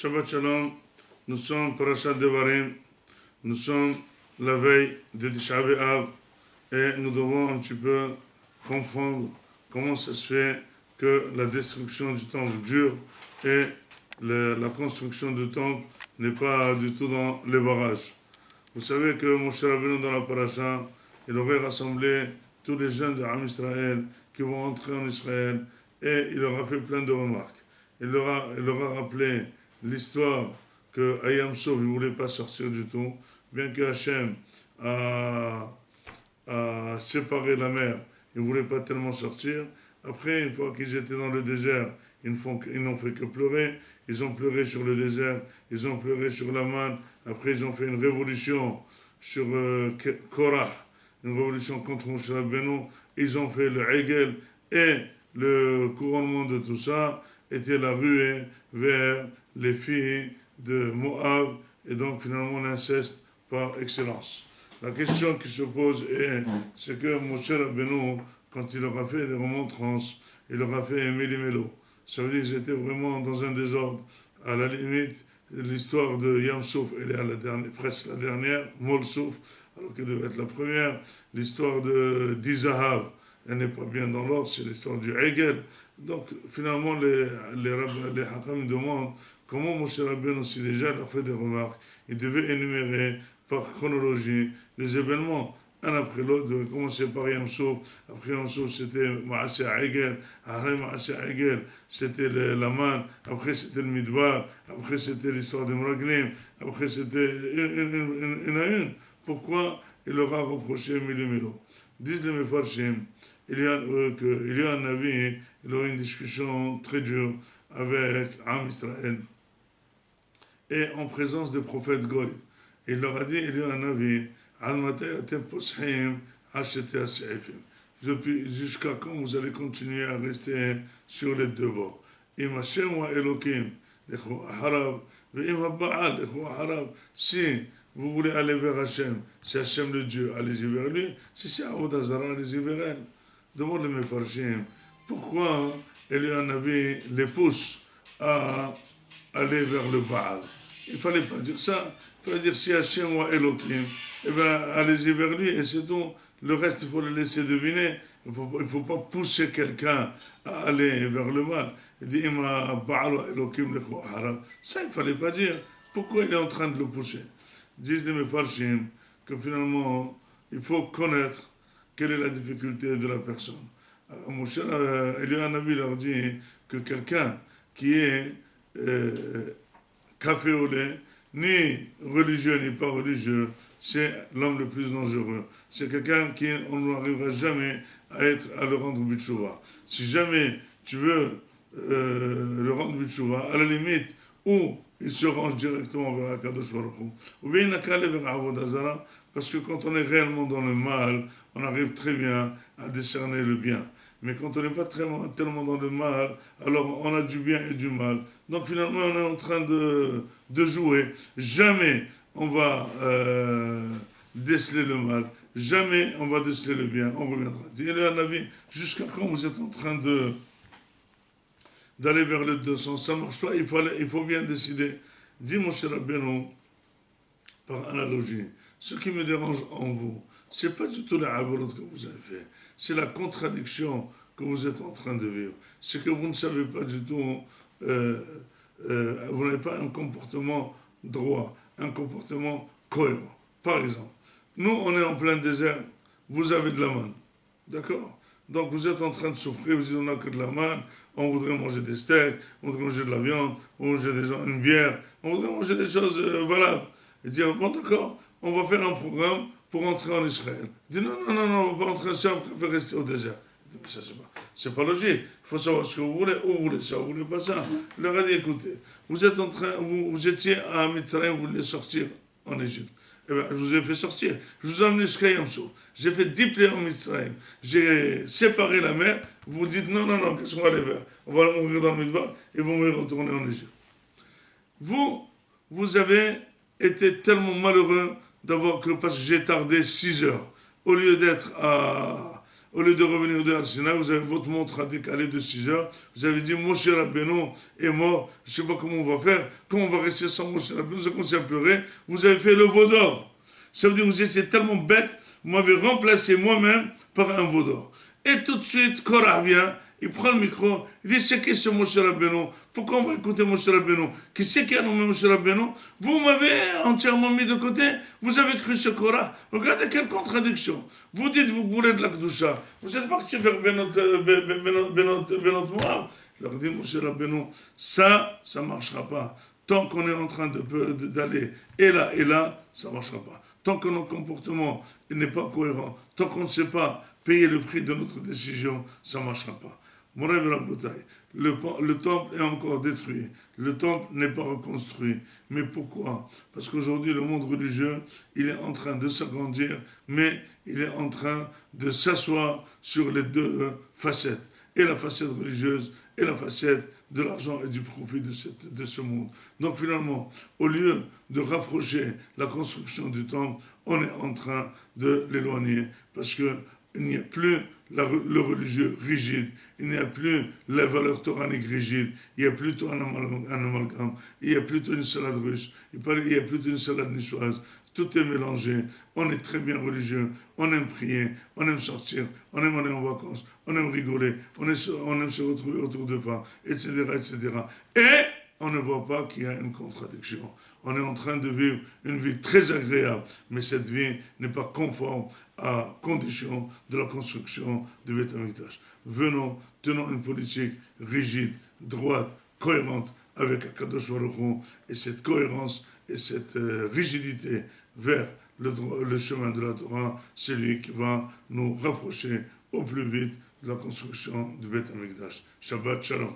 Shabbat Shalom, nous sommes Parashat Devarim, nous sommes la veille de Tisha B'Av et nous devons un petit peu comprendre comment ça se fait que la destruction du temple dure et la construction du temple n'est pas du tout dans les barrages. Vous savez que Moshe Rabbeinu dans la Parasha, il aurait rassemblé tous les jeunes de Am Israël qui vont entrer en Israël et il leur a fait plein de remarques. Il leur a rappelé l'histoire que Hayam Sov ne voulait pas sortir du tout, bien que Hachem a séparé la mer, il ne voulait pas tellement sortir. Après, une fois qu'ils étaient dans le désert, ils n'ont fait que pleurer. Ils ont pleuré sur le désert, ils ont pleuré sur la manne. Après, ils ont fait une révolution sur Korah, une révolution contre Moshe Rabbeinu. Ils ont fait le Hegel et le couronnement de tout ça était la ruée vers les filles de Moab et donc finalement l'inceste par excellence. La question qui se pose c'est que Moshe Rabbeinu, quand il leur a fait des remontrances, il leur a fait Méli-Mélo. Ça veut dire qu'ils étaient vraiment dans un désordre. À la limite, l'histoire de Yam Souf, elle est presque la dernière, Mol Souf, alors qu'elle devait être la première. L'histoire d'Izahav, elle n'est pas bien dans l'ordre, c'est l'histoire du Hegel. Donc finalement, les Hakam demandent comment Moshe Rabbeinu aussi déjà leur fait des remarques. Il devait énumérer par chronologie les événements, un après l'autre, de commencer par Yam Souf. Après Yam Souf, c'était Maaseh Hegel. Après Maaseh Hegel, c'était la manne. Après, c'était le Midbar. Après, c'était l'histoire des Mraglim. Après, c'était une à une. Pourquoi il leur a reproché Méli-Mélo? Disent les Mefarshim, il y a un avis, il a eu une discussion très dure avec Am Israël et en présence des prophètes Goy. Il leur a dit, il y a un avis, jusqu'à quand vous allez continuer à rester sur les deux bords. Si vous voulez aller vers Hachem, c'est Hachem le Dieu, allez-y vers lui. Si c'est Avodah Zarah, allez-y vers elle. Demande le Mefarshim, pourquoi un avis les pousse à aller vers le Baal? Il ne fallait pas dire ça. Il fallait dire si Hachem ou Elohim, eh bien, allez-y vers lui et c'est tout. Le reste, il faut le laisser deviner. Il ne faut pas pousser quelqu'un à aller vers le mal. Il dit, ça, il ne fallait pas dire. Pourquoi il est en train de le pousser? Disent les Mefarshim que finalement, il faut connaître quelle est la difficulté de la personne. Eliyahu leur dit que quelqu'un qui est café au lait, ni religieux ni pas religieux, c'est l'homme le plus dangereux. C'est quelqu'un qui, on n'arrivera jamais à le rendre bitchouva. Si jamais tu veux le rendre bitchouva, à la limite, ou il se range directement vers Akadosh Baruch Hu, ou bien il n'a qu'à aller vers Avodah Zarah, parce que quand on est réellement dans le mal, on arrive très bien à décerner le bien. Mais quand on n'est pas tellement dans le mal, alors on a du bien et du mal. Donc finalement, on est en train de jouer. Jamais on va déceler le mal. Jamais on va déceler le bien. On reviendra. Il y a un avis. Jusqu'à quand vous êtes en train d'aller vers le 200? Ça ne marche pas. Il faut bien décider. Dis Moshe Rabbeinu, par analogie, ce qui me dérange en vous, c'est pas du tout la avorot que vous avez fait. C'est la contradiction que vous êtes en train de vivre. C'est que vous ne savez pas du tout, vous n'avez pas un comportement droit, un comportement cohérent. Par exemple, nous, on est en plein désert, vous avez de la manne. D'accord? Donc vous êtes en train de souffrir, vous dites on n'a que de la manne, on voudrait manger des steaks, on voudrait manger de la viande, on voudrait manger une bière, on voudrait manger des choses valables. Et dire, bon d'accord, on va faire un programme pour entrer en Israël. Il dit, non, on va pas entrer en Israël, on préfère rester au désert. Ça, c'est pas logique. Il faut savoir ce que vous voulez, ou vous voulez ça, ou vous voulez pas ça. Il leur a dit, écoutez, vous êtes en train, vous étiez à Mitzrayim, vous voulez sortir en Égypte. Eh bien, je vous ai fait sortir. Je vous ai amené jusqu'à Yam Souf. J'ai fait 10 plaies en Mitzrayim. J'ai séparé la mer. Vous dites, non, qu'est-ce qu'on va aller faire? On va mourir dans le Midbar et vous me retourner en Égypte. Vous avez été tellement malheureux parce que j'ai tardé 6 heures. Au lieu d'être au lieu de revenir de Arsina, vous avez votre montre à décaler de 6 heures. Vous avez dit, Moshe Rabbeinu est mort, je ne sais pas comment on va faire, comment on va rester sans Moshe Rabbeinu, vous avez commencé à pleurer, vous avez fait le veau d'or. Ça veut dire que vous étiez tellement bête, vous m'avez remplacé moi-même par un veau d'or. Et tout de suite, Korah vient, il prend le micro, il dit, c'est qui ce Moshe Rabbeinu? Pourquoi on va écouter Moshe Rabbeinu? Qui c'est qui a nommé Moshe Rabbeinu? Vous m'avez entièrement mis de côté, vous avez cru ce Korah. Regardez quelle contradiction. Vous dites, vous voulez de la Kedusha. Vous êtes parti vers Benot Moab. Il leur dit, Moshe Rabbeinu, ça ne marchera pas. Tant qu'on est en train d'aller et là, ça ne marchera pas. Tant que notre comportement n'est pas cohérent, tant qu'on ne sait pas payer le prix de notre décision, ça ne marchera pas. Mon rêve la bataille. Le temple est encore détruit. Le temple n'est pas reconstruit. Mais pourquoi? Parce qu'aujourd'hui, le monde religieux, il est en train de s'agrandir, mais il est en train de s'asseoir sur les deux facettes. Et la facette religieuse et la facette de l'argent et du profit de ce monde. Donc finalement, au lieu de rapprocher la construction du temple, on est en train de l'éloigner parce qu'il n'y a plus le religieux rigide, il n'y a plus les valeurs toraniques rigides, il y a plutôt un amalgame, il y a plutôt une salade russe, il y a plutôt une salade niçoise. Tout est mélangé, on est très bien religieux, on aime prier, on aime sortir, on aime aller en vacances, on aime rigoler, on aime se retrouver autour de femmes, etc., etc. Et on ne voit pas qu'il y a une contradiction. On est en train de vivre une vie très agréable, mais cette vie n'est pas conforme à condition de la construction du Beth Amikdash. Venons, tenons une politique rigide, droite, cohérente avec Akadosh Baruch Hu, et cette cohérence et cette rigidité vers le chemin de la Torah, c'est lui qui va nous rapprocher au plus vite de la construction du Beth Amikdash. Shabbat Shalom.